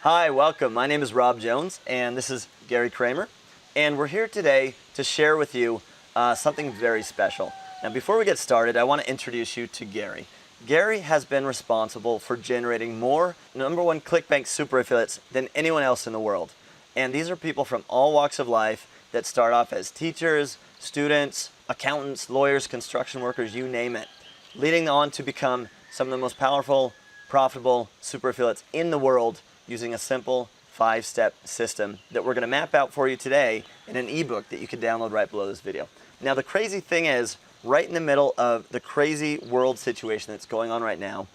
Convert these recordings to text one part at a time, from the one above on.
Hi, welcome. My name is Rob Jones, and this is Gerry Cramer, and we're here today to share with you something very special. Now, before we get started, I want to introduce you to Gerry. Gerry has been responsible for generating more #1 ClickBank super affiliates than anyone else in the world. And these are people from all walks of life that start off as teachers, students, accountants, lawyers, construction workers, you name it, leading on to become some of the most powerful, profitable super affiliates in the world using a simple 5-step system that we're going to map out for you today in an ebook that you can download right below this video. Now, the crazy thing is, right in the middle of the crazy world situation that's going on right now,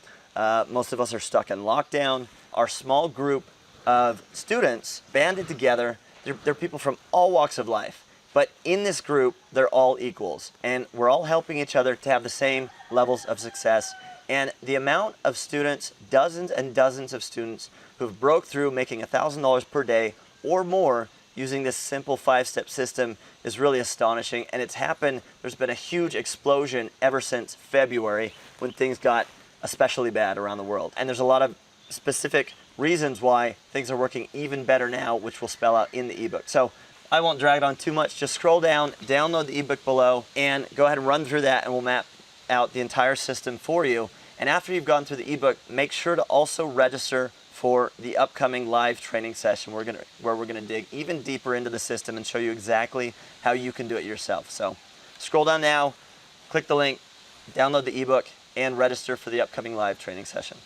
most of us are stuck in lockdown. Our small group of students banded together. They're people from all walks of life. But in this group, they're all equals. And we're all helping each other to have the same levels of success. And the amount of students, dozens and dozens of students who've broke through making $1,000 per day or more using this simple 5-step system is really astonishing. And it's happened, there's been a huge explosion ever since February when things got especially bad around the world. And there's a lot of specific reasons why things are working even better now, which we'll spell out in the ebook. So I won't drag it on too much. Just scroll down, download the ebook below, and go ahead and run through that, and we'll map out the entire system for you. And after you've gone through the ebook, make sure to also register for the upcoming live training session where we're gonna dig even deeper into the system and show you exactly how you can do it yourself. So scroll down now, click the link, download the ebook, and register for the upcoming live training session.